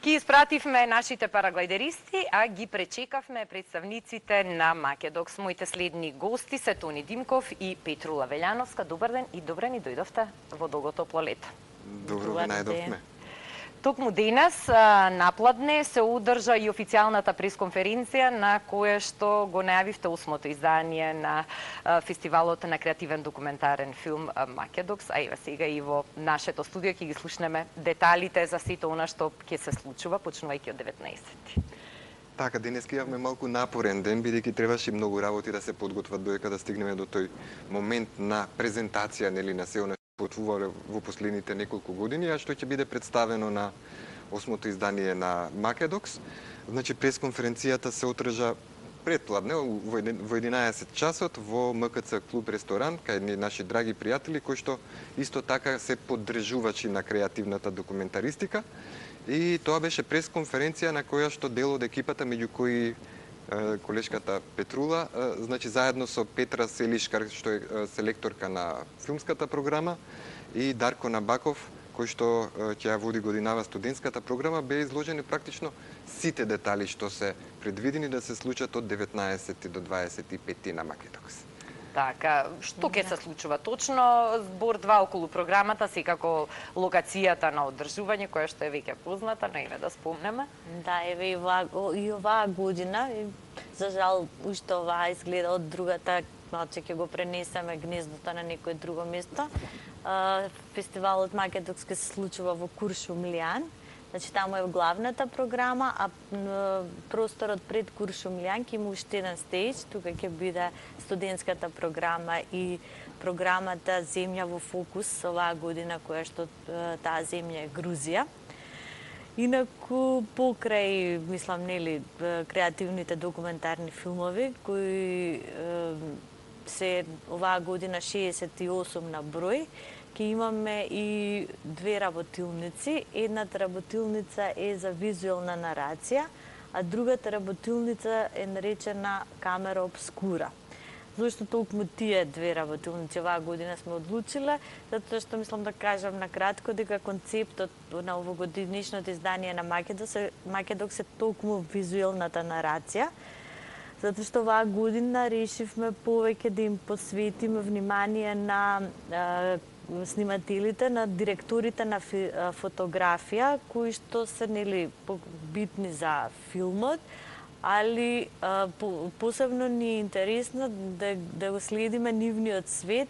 Ги испративме нашите параглайдеристи, а ги пречекавме представниците на Македокс. Моите следни гости се Тони Димков и Петрула Велјановска. Добар ден и добре ни дојдовте во долготопло лето. Добро ве најдовме. Токму денес на Пладне се одржа и официјалната пресконференција на која што го најавивте 8-то издание на фестивалот на креативен документарен филм Македокс, а еве сега и во нашето студио ќе ги слушнеме деталите за сето она што ќе се случува почнувајќи од 19. Така, денес имавме малку напорен ден, бидејќи требаше многу работи да се подготват додека да стигнеме до тој момент на презентација, нели, на се она потвувале во последните неколку години, а што ќе биде представено на 8-то издание на Македокс. Значи, пресконференцијата се одржа предпладне во 11 часот во МКЦ клуб ресторан, кај едни наши драги пријатели кои што исто така се поддржувачи на креативната документаристика. И тоа беше пресконференција на која што дел од екипата, меѓу кои колешката Петрула, значи заедно со Петра Селишкар, што е селекторка на филмската програма, и Дарко Набаков, кој што ќе ја води годинава студентската програма, беа изложени практично сите детали што се предвидени да се случат од 19 до 25 на Македокс. Така, што ќе се случува точно? Збор 2 околу програмата, секако локацијата на одржување, која што е веќе позната, но еве да спомнеме. Да, еве и оваа година, за жал, уште оваа изгледа од другата, малце ќе го пренесеме гнездото на некој друго место. Фестивалот Македокс ќе се случува во Куршумлијан. Значи, таму е главната програма, а просторот пред Куршумлијан ќе има уште еден стејдж. Тука ќе биде студентската програма и програмата Земја во фокус оваа година, која што таа земја е Грузија. Инаку, покрај, мислам, нели, креативните документарни филмови, кои се оваа година 68 на број, ќе имаме и две работилници. Едната работилница е за визуелна нарација, а другата работилница е наречена камера обскура. Зошто толку тие две работилници оваа година сме одлучиле? Затоа што мислам да кажам на кратко дека концептот на овогодишното издание на Македокс е толку визуелната нарација, затоа што оваа година решивме повеќе да им посветиме внимание на снимателите, на директорите на фотографија, кои што се, нели, битни за филмот, али посебно ни е интересно да го следиме нивниот свет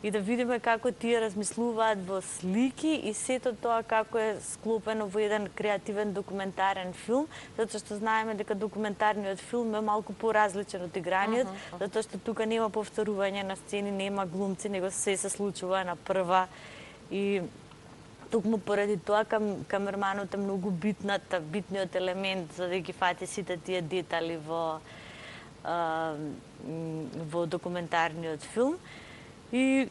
и да видиме како тие размислуваат во слики и сето тоа како е склопено во еден креативен документарен филм, затоа што знаеме дека документарниот филм е малку поразличен од играниот, затоа што тука нема повторување на сцени, нема глумци, него се случува на прва и токму поради тоа камерманот е многу битниот елемент за да ги фати сите тие детали во документарниот филм. И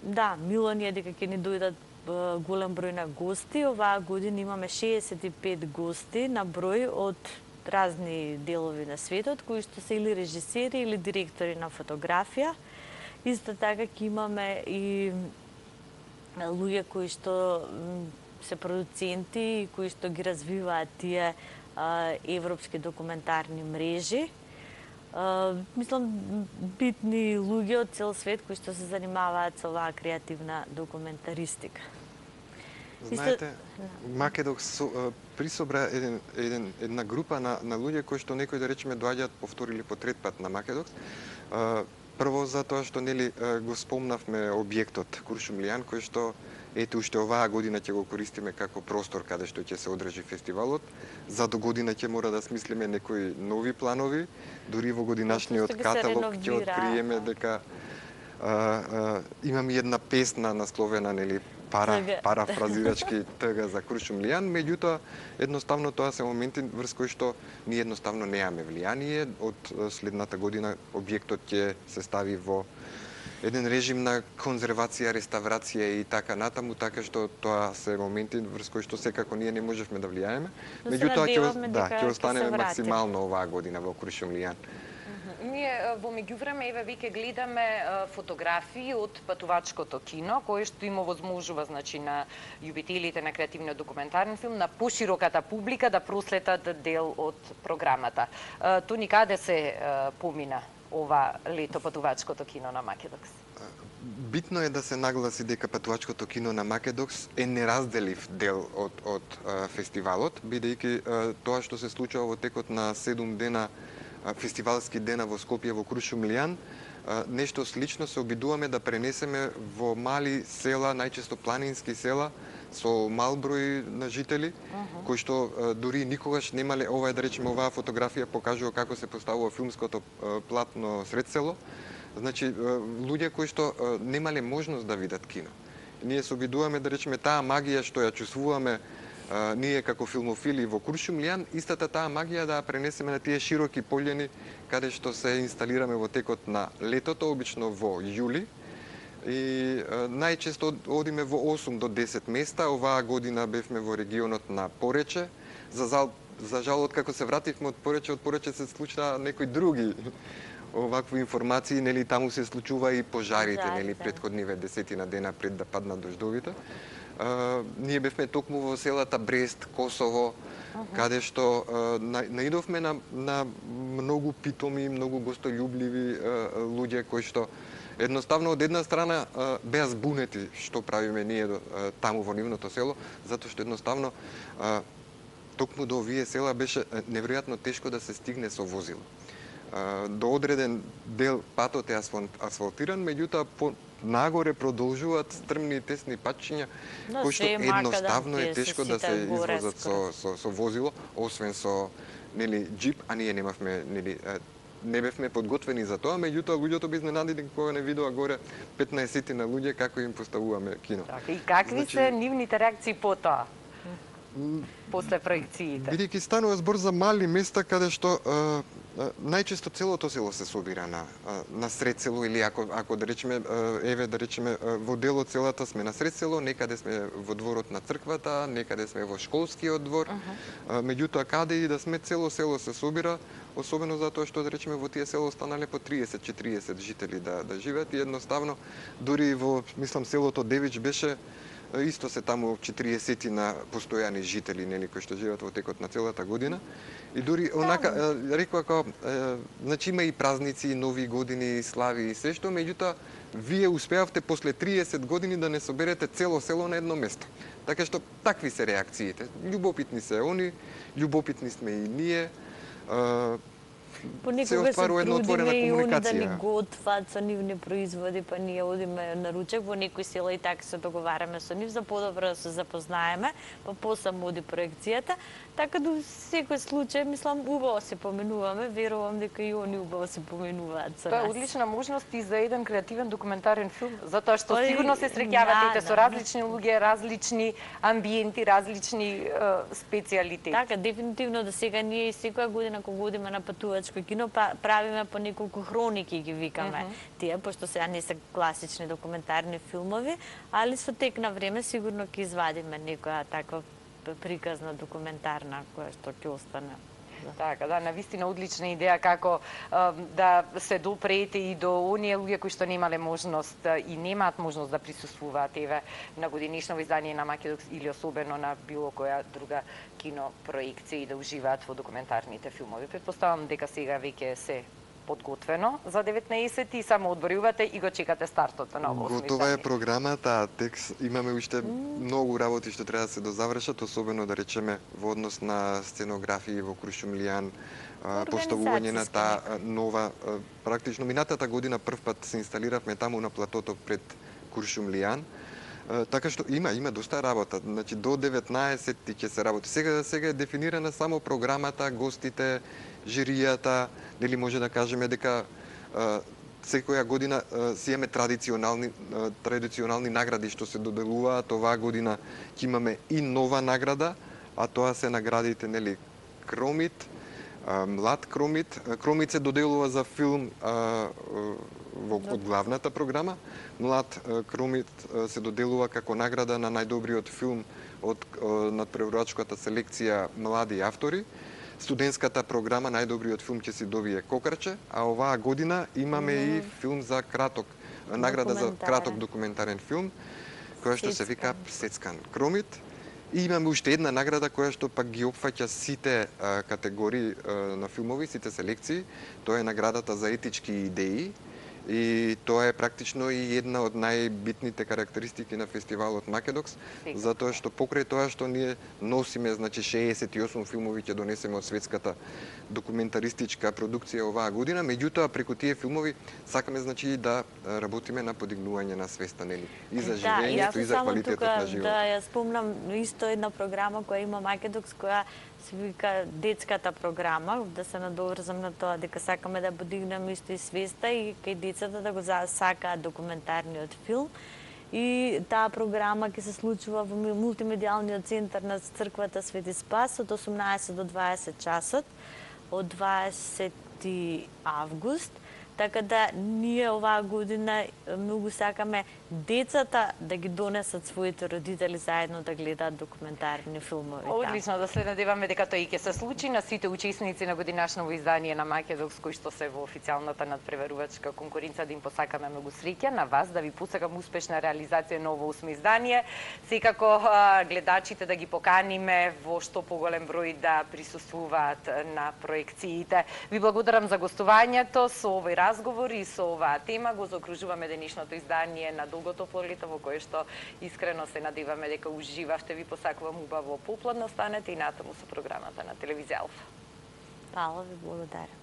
да, мило ни е дека ќе ни дојдат голем број на гости. Оваа година имаме 65 гости на број од разни делови на светот, кои што се или режисери или директори на фотографија. Исто така ќе имаме и луѓе кои што се продуценти и кои што ги развиваат тие европски документарни мрежи. Мислам, битни луѓе од цел свет кои што се занимаваат со оваа креативна документаристика. Знаете, Македокс присобра една група на луѓе кои што некои, да речеме, доаѓаат по втори или по трет пат на Македокс. Прво затоа што, нели, го спомнавме објектот Куршумлијан, кој што ете уште оваа година ќе го користиме како простор каде што ќе се одржи фестивалот. За до година ќе мора да смислиме некои нови планови, дури во годинашниот каталог ќе откриеме дека имам една песна насловена, нели, парафразирачки тга за Куршумлијан, меѓутоа едноставно тоа се моменти врз кои што ние едноставно неаме влијание. Од следната година објектот ќе се стави во еден режим на конзервација, реставрација и така натаму, така што тоа се моменти врз кои што секако ние не можевме да влијаеме. Меѓутоа ќе останеме максимално оваа година во Куршумлијан. Ние во меѓувреме еве веќе гледаме фотографии од патувачкото кино, кое што им овозможува значи на љубителите на креативниот документарен филм, на пошироката публика да проследат дел од програмата. Тони, каде се помина ова лето патувачкото кино на Македокс? Битно е да се нагласи дека патувачкото кино на Македокс е неразделив дел од фестивалот, бидејќи тоа што се случува во текот на 7 дена фестивалски дена во Скопје, во Крушумлијан, нешто слично се обидуваме да пренесеме во мали села, најчесто планински села, со мал број на жители, кои што дури никогаш немале, да речеме, оваа фотографија покажува како се поставува филмското платно сред село. Значи, луѓе кои што немале можност да видат кино. Ние се обидуваме, да речеме, таа магија што ја чувствуваме ние како филмофили во Крушумлијан, истата таа магија да ја пренесеме на тие широки полјани каде што се инсталираме во текот на летото, обично во јули. И најчесто одиме во 8 до 10 места. Оваа година бевме во регионот на Порече. За жал, откако се вративме од Порече се случаа некои други овакви информации, нели таму се случува и пожарите, нели претходниве 10 дена пред да паднат дождовите. Ние бевме токму во селата Брест, Косово, каде што наидовме на многу питоми, многу гостољубливи луѓе кои што едноставно од една страна беа збунети што правиме ние таму во нивното село, затоа што едноставно токму до овие села беше неверојатно тешко да се стигне со возило. До одреден дел патот е асфалтиран, меѓутоа нагоре продолжуваат стрмни и тесни патчиња, кои што едноставно е тешко да се извозат со возило, освен со нели џип, а ние немавме нели не бевме подготвени за тоа, меѓутоа луѓето би изненадени кога не видоа горе 15 на луѓе како им поставуваме кино. Така, и какви се нивните реакции по тоа? После проекциите. Бидејќи станува збор за мали места каде што најчесто целото село се собира на сред село, или ако да речеме во дел од селата сме на сред село, некаде сме во дворот на црквата, некаде сме во школскиот двор. Меѓутоа каде и да сме, цело село се собира, особено затоа што да речеме во тие село останале по 30-40 жители да живеат и едноставно дури во мислам селото Девич беше исто се таму 40 на постојани жители, нели, кои што живеат во текот на целата година. И дури онака рекоа како значи има и празници, и нови години, и слави и се што, меѓутоа вие успеавте после 30 години да не соберете цело село на едно место. Така што такви се реакциите. Љубопитни се они, љубопитни сме и ние. Понекогаш се трудиме и они да ни готват со нивни производи, па ние одиме на ручек во некои села и така се договараме со нив за подобро да се запознаеме, па посам оди проекцијата. Така до секој случај, мислам, убаво се поменуваме, верувам дека и они убаво се поменуваат со нас. Тоа е одлична можност и за еден креативен документарен филм, затоа што сигурно се среќавате со различни луѓе, различни амбиенти, различни специјалитети. Така, дефинитивно да сега ние и секоја година кога одиме на патувачко кино правиме по неколку хроники ги викаме тие, пошто сега не се класични документарни филмови, али со тек на време сигурно ќе извадиме некоја таква приказна документарна која што ќе остане. Така, да, навистина одлична идеја како да се допрете и до оние луѓе кои што немале можност и немаат можност да присуствуваат еве на годинишно издание на Македокс или особено на било која друга кинопроекција и да уживаат во документарните филмови. Претпоставам дека сега веќе се подготвено за 19 и само одборувате и го чекате стартот на ново издание. Готова е програмата, текст имаме уште многу работи што треба да се дозавршат, особено да речеме во однос на сценографии во Крушумлијан, поставување на таа нова, практично минатата година првпат се инсталиравме таму на платото пред Крушумлијан. Така што има доста работа. Значи до 19 ќе се работи. Сега е дефинирана само програмата, гостите, жиријата, нели може да кажеме дека секоја година си имаме традиционални награди што се доделуваат. Оваа година ќе имаме и нова награда, а тоа се наградите нели Кромит, млад Кромит. Кромит се доделува за филм од главната програма. Млад Кромит се доделува како награда на најдобриот филм од надпреварувачката селекција млади автори. студентската програма најдобриот филм ќе си добие Кокарче, а оваа година имаме и филм за краток, награда за краток документарен филм, која што се вика Сецкан Кромит. И имаме уште една награда која што пак ги опфаќа сите категории на филмови, сите селекции. Тоа е наградата за етички идеи. И тоа е практично и една од најбитните карактеристики на фестивалот Македокс, затоа што покрај тоа што ние носиме, значи 68 филмови ќе донесеме од светската документаристичка продукција оваа година, меѓутоа преку тие филмови сакаме значи да работиме на подигнување на свеста, нели? И за живењето, и за квалитетот на живот. Да, ја спомнам исто една програма која има Македокс, која се вика детската програма, да се надоврзам на тоа дека сакаме да подигнеме исто и свеста и кај децата да го сакаат документарниот филм. И таа програма ќе се случува во мултимедијалниот центар на црквата Свети Спас од 18 до 20 часот од 20 август. Така да ние оваа година многу сакаме децата да ги донесат своите родители заедно да гледаат документарни филмови. Одлично, да се надеваме дека тоа и ќе се случи на сите учесници на годинашново издание на Македокс кои што се во официјалната надпреварувачка конкуренција, да им посакаме многу среќа, на вас да ви посакам успешна реализација на ово 8 издание. Секако гледачите да ги поканиме во што поголем број да присуствуваат на проекциите. Ви благодарам за гостувањето со овој разговор и со оваа тема. Го заокружуваме денешното издание на Долгото полето, во кое што искрено се надеваме дека уживавте. Ви посакувам убаво попладно станете и натаму со програмата на телевизија Алфа. Фала ви, благодарам.